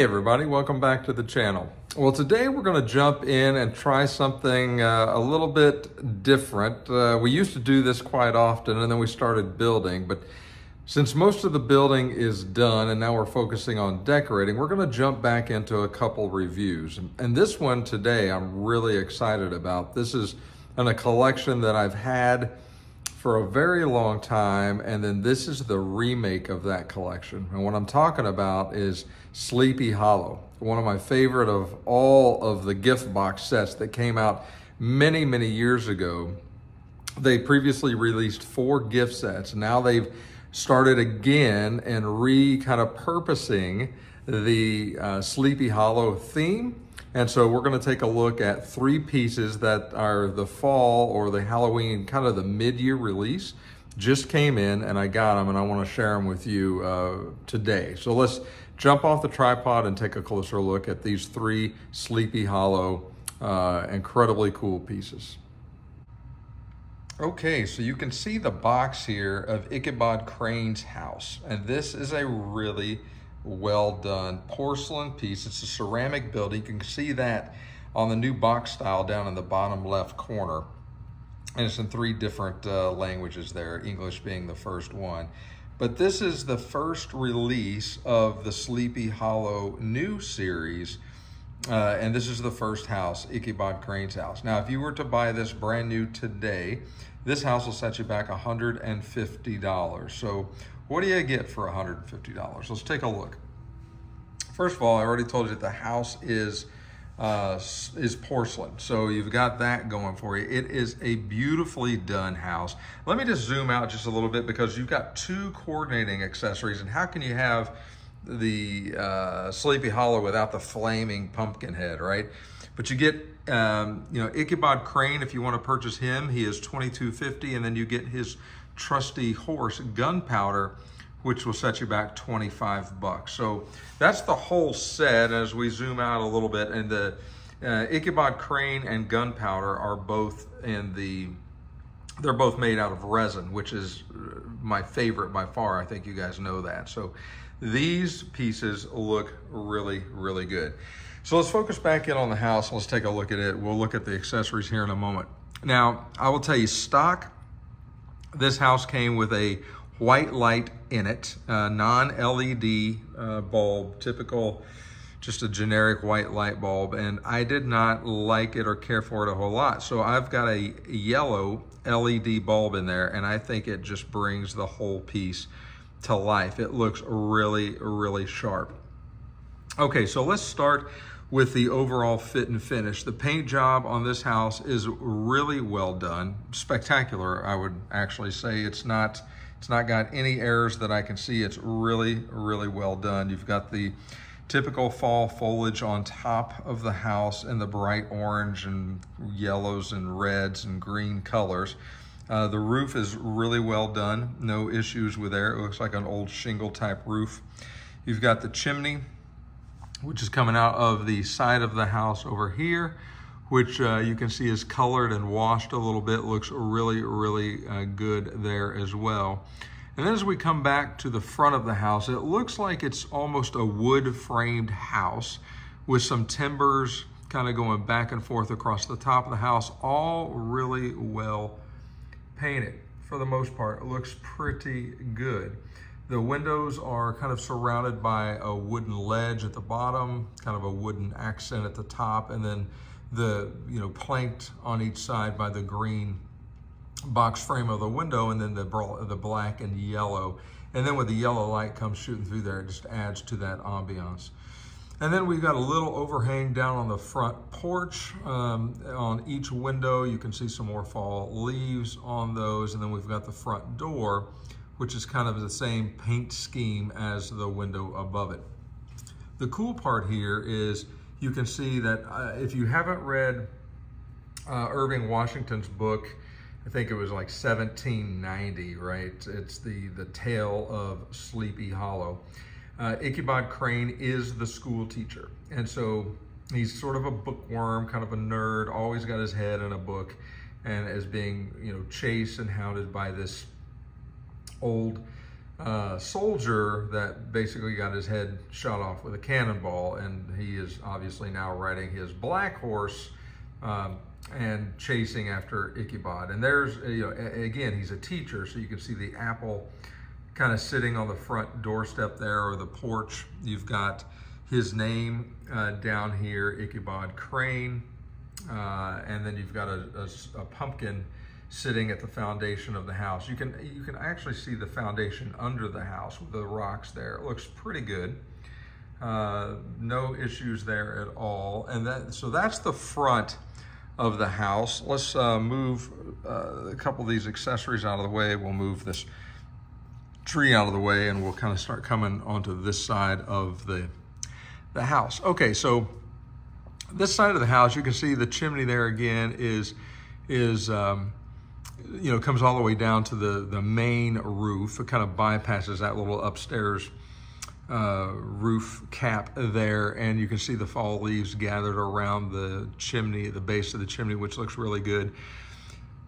Hey everybody, welcome back to the channel. Well, today we're going to jump in and try something a little bit different. We used to do this quite often and then we started building, but since most of the building is done and now we're focusing on decorating, we're going to jump back into a couple reviews. And this one today I'm really excited about. This is in a collection that I've had for a very long time, and then this is the remake of that collection. And what I'm talking about is Sleepy Hollow, one of my favorite of all of the gift box sets that came out many, many years ago. They previously released 4 gift sets. Now they've started again and kind of purposing the Sleepy Hollow theme. And so we're going to take a look at 3 pieces that are the fall or the Halloween, kind of the mid-year release. Just came in and I got them and I want to share them with you today. So let's jump off the tripod and take a closer look at these 3 Sleepy Hollow, incredibly cool pieces. Okay, so you can see the box here of Ichabod Cranes House. And this is a really well done porcelain piece. It's a ceramic build. You can see that on the new box style down in the bottom left corner, and it's in 3 different languages there, English being the first one. But this is the first release of the Sleepy Hollow new series, and this is the first house, Ichabod Cranes House. Now if you were to buy this brand new today, this house will set you back $150. So what do you get for $150? Let's take a look. First of all, I already told you that the house is porcelain. So you've got that going for you. It is a beautifully done house. Let me just zoom out just a little bit because you've got 2 coordinating accessories. And how can you have the Sleepy Hollow without the flaming pumpkin head, right? But you get, Ichabod Crane, if you want to purchase him, he is $22.50, and then you get his trusty horse, Gunpowder, which will set you back $25. So that's the whole set. As we zoom out a little bit, and the Ichabod Crane and Gunpowder are both they're both made out of resin, which is my favorite by far. I think you guys know that. So these pieces look really, really good. So let's focus back in on the house. Let's take a look at it. We'll look at the accessories here in a moment. Now, I will tell you, stock, this house came with a white light in it, non-LED bulb, typical, just a generic white light bulb, and I did not like it or care for it a whole lot. So I've got a yellow LED bulb in there, and I think it just brings the whole piece to life. It looks really, really sharp. Okay, so let's start with the overall fit and finish. The paint job on this house is really well done, spectacular, I would actually say. It's not got any errors that I can see. It's really, really well done. You've got the typical fall foliage on top of the house in the bright orange and yellows and reds and green colors. The roof is really well done. No issues with there. It looks like an old shingle type roof. You've got the chimney, which is coming out of the side of the house over here, which you can see is colored and washed a little bit. Looks really, really good there as well. And then as we come back to the front of the house, it looks like it's almost a wood framed house with some timbers kind of going back and forth across the top of the house, all really well painted. For the most part, it looks pretty good. The windows are kind of surrounded by a wooden ledge at the bottom, kind of a wooden accent at the top, and then the, planked on each side by the green box frame of the window, and then the black and yellow. And then with the yellow light comes shooting through there, it just adds to that ambiance. And then we've got a little overhang down on the front porch. On each window, you can see some more fall leaves on those. And then we've got the front door, which is kind of the same paint scheme as the window above it. The cool part here is you can see that if you haven't read Irving Washington's book, I think it was like 1790, right? It's the Tale of Sleepy Hollow. Ichabod Crane is the school teacher. And so he's sort of a bookworm, kind of a nerd, always got his head in a book, and as being, chased and hounded by this old soldier that basically got his head shot off with a cannonball, and he is obviously now riding his black horse and chasing after Ichabod. And there's, you know, again, he's a teacher, so you can see the apple kind of sitting on the front doorstep there, or the porch. You've got his name down here, Ichabod Crane, and then you've got a pumpkin sitting at the foundation of the house. You can actually see the foundation under the house with the rocks there. It looks pretty good. No issues there at all. And so that's the front of the house. Let's move a couple of these accessories out of the way. We'll move this tree out of the way, and we'll kind of start coming onto this side of the house. Okay, so this side of the house, you can see the chimney there again is you know, comes all the way down to the main roof. It kind of bypasses that little upstairs roof cap there, and you can see the fall leaves gathered around the chimney, at the base of the chimney, which looks really good.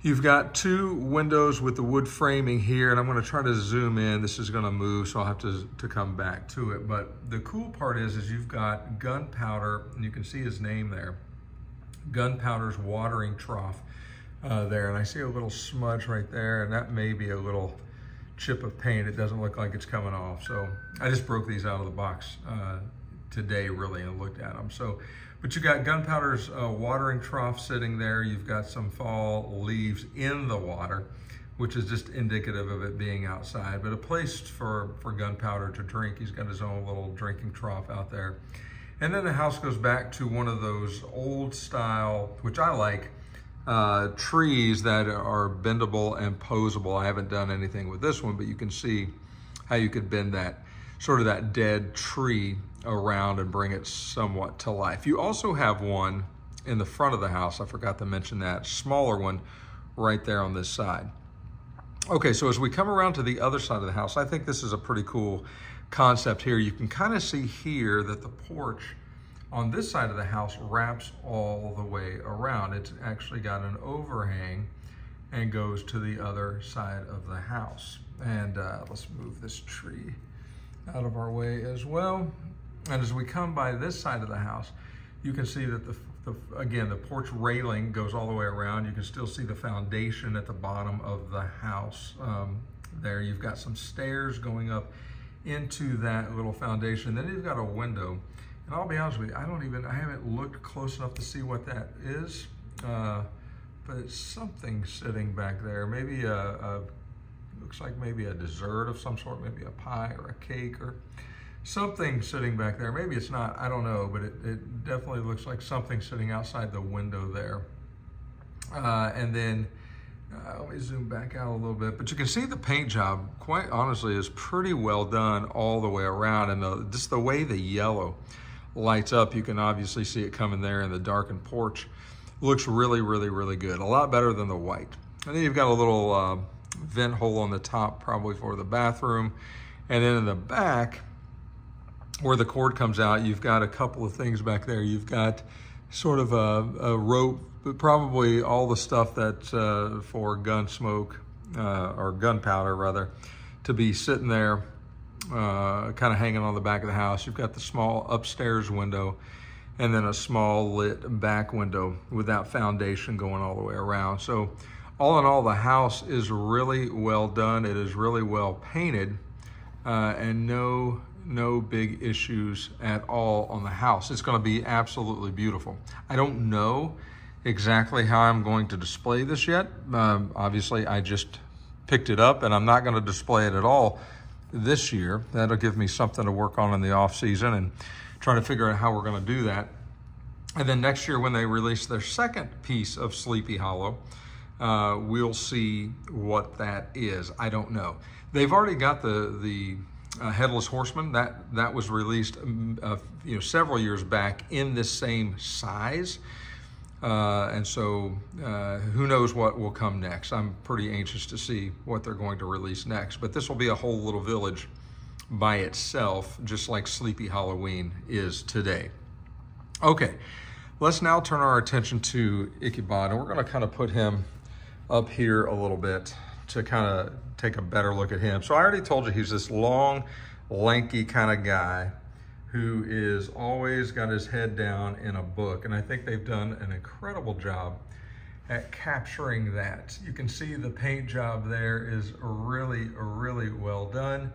You've got two windows with the wood framing here, and I'm going to try to zoom in. This is going to move, so I'll have to come back to it. But the cool part is you've got Gunpowder, and you can see his name there. Gunpowder's watering trough there, and I see a little smudge right there, and that may be a little chip of paint. It doesn't look like it's coming off. So I just broke these out of the box today, really, and looked at them. So, but you got Gunpowder's watering trough sitting there. You've got some fall leaves in the water, which is just indicative of it being outside, but a place for Gunpowder to drink. He's got his own little drinking trough out there. And then the house goes back to one of those old style, which I like, trees that are bendable and posable. I haven't done anything with this one, but you can see how you could bend that, sort of that dead tree around and bring it somewhat to life. You also have one in the front of the house. I forgot to mention that, smaller one right there on this side. Okay, so as we come around to the other side of the house, I think this is a pretty cool concept here. You can kind of see here that the porch on this side of the house wraps all the way around. It's actually got an overhang and goes to the other side of the house. And let's move this tree out of our way as well. And as we come by this side of the house, you can see that again, the porch railing goes all the way around. You can still see the foundation at the bottom of the house. There, you've got some stairs going up into that little foundation. Then you've got a window. And I'll be honest with you, I haven't looked close enough to see what that is, but it's something sitting back there. Maybe looks like maybe a dessert of some sort, maybe a pie or a cake or something sitting back there. Maybe it's not, I don't know, but it definitely looks like something sitting outside the window there. And then, let me zoom back out a little bit, but you can see the paint job, quite honestly, is pretty well done all the way around. And just the way the yellow lights up, you can obviously see it coming there in the darkened porch. Looks really, really, really good. A lot better than the white. And then you've got a little vent hole on the top, probably for the bathroom. And then in the back, where the cord comes out, you've got a couple of things back there. You've got sort of a rope, but probably all the stuff that's for gun smoke, or gunpowder rather, to be sitting there, kind of hanging on the back of the house. You've got the small upstairs window, and then a small lit back window with that foundation going all the way around. So all in all, the house is really well done. It is really well painted, and no big issues at all on the house. It's going to be absolutely beautiful. I don't know exactly how I'm going to display this yet. Obviously, I just picked it up, and I'm not going to display it at all this year. That'll give me something to work on in the off season and try to figure out how we're going to do that. And then next year, when they release their second piece of Sleepy Hollow, we'll see what that is. I don't know. They've already got the Headless Horseman that was released several years back in this same size, and so who knows what will come next. I'm pretty anxious to see what they're going to release next, but this will be a whole little village by itself, just like Sleepy Halloween is today. Okay, let's now turn our attention to Ichabod, and we're going to kind of put him up here a little bit to kind of take a better look at him. So I already told you he's this long, lanky kind of guy who is always got his head down in a book. And I think they've done an incredible job at capturing that. You can see the paint job there is really, really well done.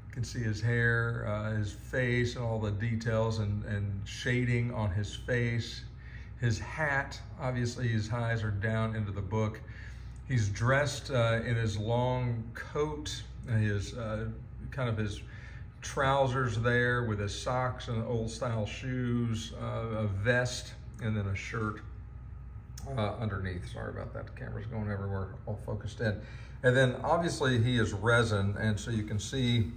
You can see his hair, his face, and all the details and shading on his face. His hat, obviously his eyes are down into the book. He's dressed in his long coat, his kind of his trousers there with his socks and old style shoes, a vest, and then a shirt underneath. Sorry about that, the camera's going everywhere, all focused in. And then obviously he is resin, and so you can see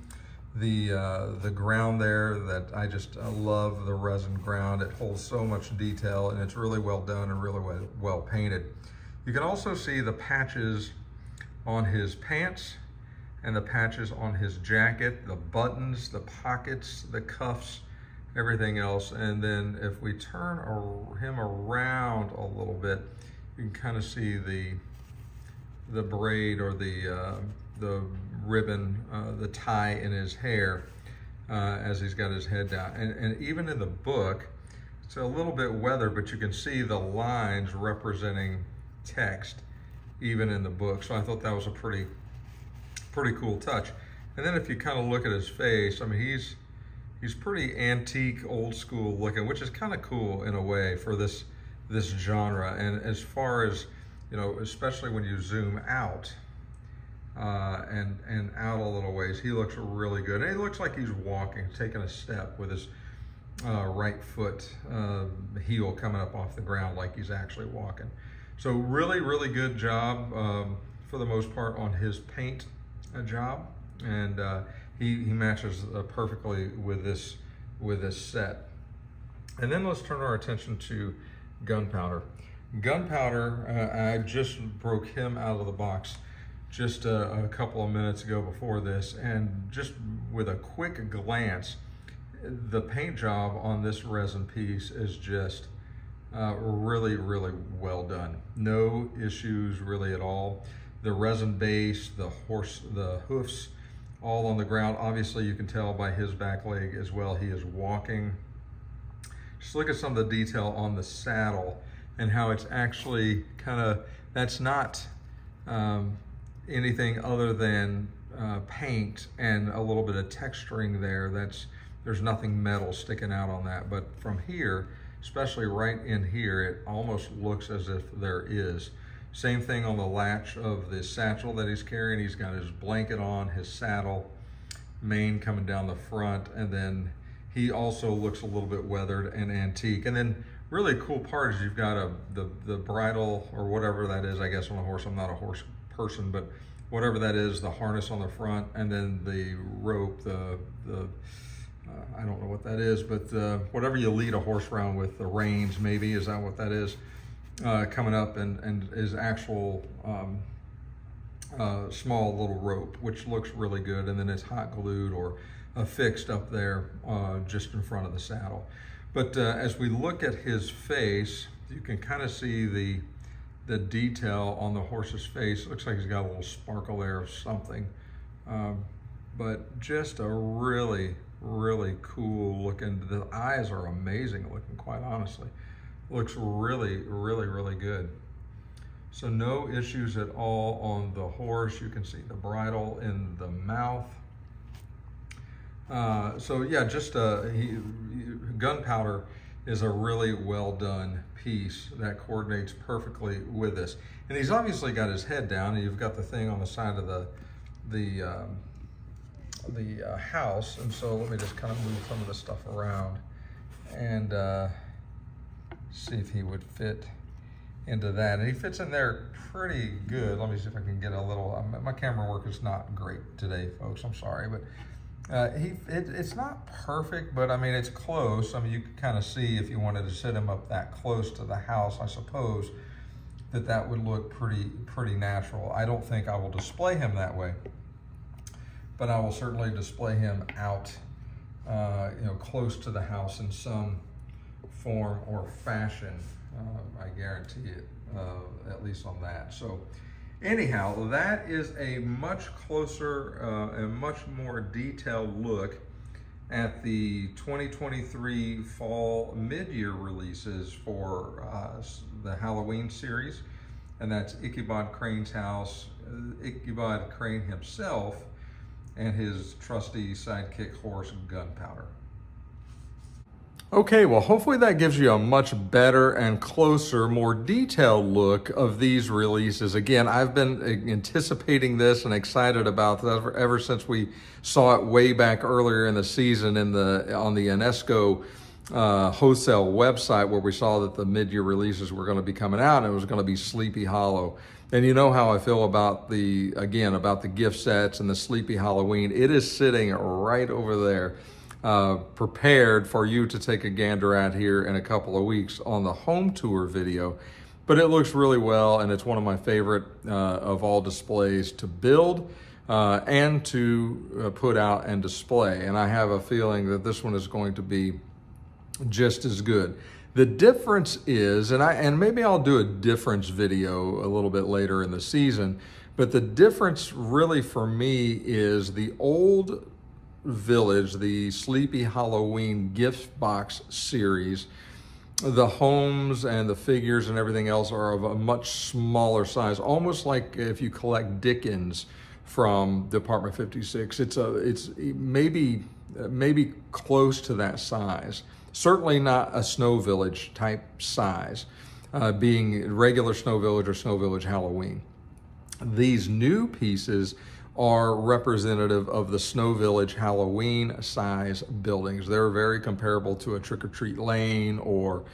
the ground there that I just love the resin ground. It holds so much detail, and it's really well done and really well painted. You can also see the patches on his pants and the patches on his jacket, the buttons, the pockets, the cuffs, everything else. And then if we turn him around a little bit, you can kind of see the braid or the ribbon, the tie in his hair as he's got his head down. And even in the book, it's a little bit weathered, but you can see the lines representing text even in the book. So I thought that was a pretty cool touch. And then if you kind of look at his face, I mean, he's pretty antique, old school looking, which is kind of cool in a way for this genre. And as far as, you know, especially when you zoom out and out a little ways, he looks really good. And he looks like he's walking, taking a step with his right foot heel coming up off the ground like he's actually walking. So really, really good job for the most part on his paint job, and he matches perfectly with this set. And then let's turn our attention to Gunpowder. Gunpowder, I just broke him out of the box just a couple of minutes ago before this, and just with a quick glance, the paint job on this resin piece is just really, really well done. No issues really at all. The resin base, the hoofs, all on the ground. Obviously you can tell by his back leg as well, he is walking. Just look at some of the detail on the saddle and how it's actually kind of, that's not anything other than paint and a little bit of texturing there. There's nothing metal sticking out on that, but from here, especially right in here, it almost looks as if there is. Same thing on the latch of the satchel that he's carrying. He's got his blanket on, his saddle, mane coming down the front, and then he also looks a little bit weathered and antique. And then really cool part is you've got the bridle or whatever that is, I guess, on a horse. I'm not a horse person, but whatever that is, the harness on the front, and then the rope, I don't know what that is, but whatever you lead a horse around with, the reins maybe, is that what that is? Coming up, and his actual small little rope, which looks really good, and then it's hot glued or affixed up there just in front of the saddle. But as we look at his face, you can kind of see the detail on the horse's face. It looks like he's got a little sparkle there of something, but just a really, really cool looking. The eyes are amazing looking, quite honestly. Looks really, really, really good. So no issues at all on the horse. You can see the bridle in the mouth. So yeah, just Gunpowder is a really well done piece that coordinates perfectly with this. And he's obviously got his head down, and you've got the thing on the side of the house. And so let me just kind of move some of this stuff around and see if he would fit into that. And he fits in there pretty good. Let me see if I can get a little, my camera work is not great today, folks, I'm sorry, but it's not perfect, but I mean, it's close. I mean, you can kind of see if you wanted to set him up that close to the house, I suppose that would look pretty natural. I don't think I will display him that way, but I will certainly display him out, close to the house in some form or fashion. I guarantee it, at least on that. So Anyhow, that is a much closer and much more detailed look at the 2023 fall mid-year releases for the Halloween series, and that's Ichabod Cranes House, Ichabod Crane himself, and his trusty sidekick horse, Gunpowder. Okay, well, hopefully that gives you a much better and closer, more detailed look of these releases. Again, I've been anticipating this and excited about this ever since we saw it way back earlier in the season on the UNESCO wholesale website, where we saw that the mid-year releases were going to be coming out, and it was going to be Sleepy Hollow. And you know how I feel about the gift sets and the Sleepy Halloween. It is sitting right over there, prepared for you to take a gander at here in a couple of weeks on the home tour video. But it looks really well, and it's one of my favorite of all displays to build and to put out and display. And I have a feeling that this one is going to be just as good. The difference is, and maybe I'll do a difference video a little bit later in the season, but the difference really for me is the old Village, the Sleepy Halloween gift box series. The homes and the figures and everything else are of a much smaller size, almost like if you collect Dickens from Department 56. It's maybe close to that size. Certainly not a Snow Village type size, being regular Snow Village or Snow Village Halloween. These new pieces are representative of the Snow Village Halloween size buildings. They're very comparable to a Trick or Treat Lane or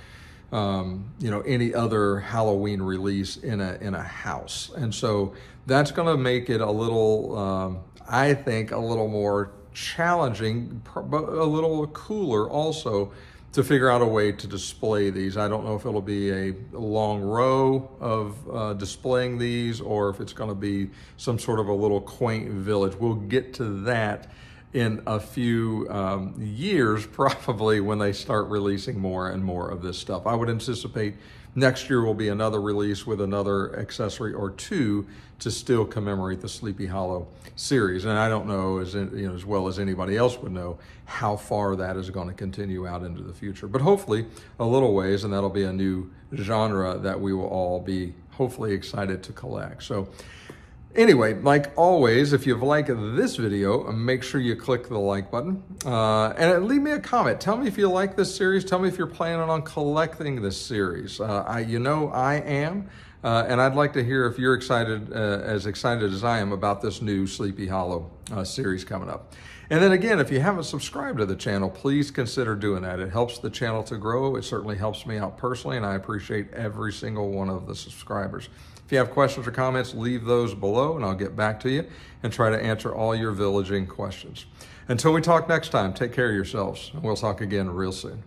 any other Halloween release in a house. And so that's going to make it a little, I think, a little more challenging, but a little cooler also, to figure out a way to display these. I don't know if it'll be a long row of displaying these, or if it's going to be some sort of a little quaint village. We'll get to that in a few years, probably, when they start releasing more and more of this stuff. I would anticipate next year will be another release with another accessory or two to still commemorate the Sleepy Hollow series. And I don't know, as well as anybody else would know, how far that is going to continue out into the future. But hopefully a little ways, and that'll be a new genre that we will all be hopefully excited to collect. So anyway, like always, if you've liked this video, make sure you click the like button and leave me a comment. Tell me if you like this series. Tell me if you're planning on collecting this series. I am, and I'd like to hear if you're excited as I am about this new Sleepy Hollow series coming up. And then again, if you haven't subscribed to the channel, please consider doing that. It helps the channel to grow. It certainly helps me out personally, and I appreciate every single one of the subscribers. If you have questions or comments, leave those below, and I'll get back to you and try to answer all your villaging questions. Until we talk next time, take care of yourselves, and we'll talk again real soon.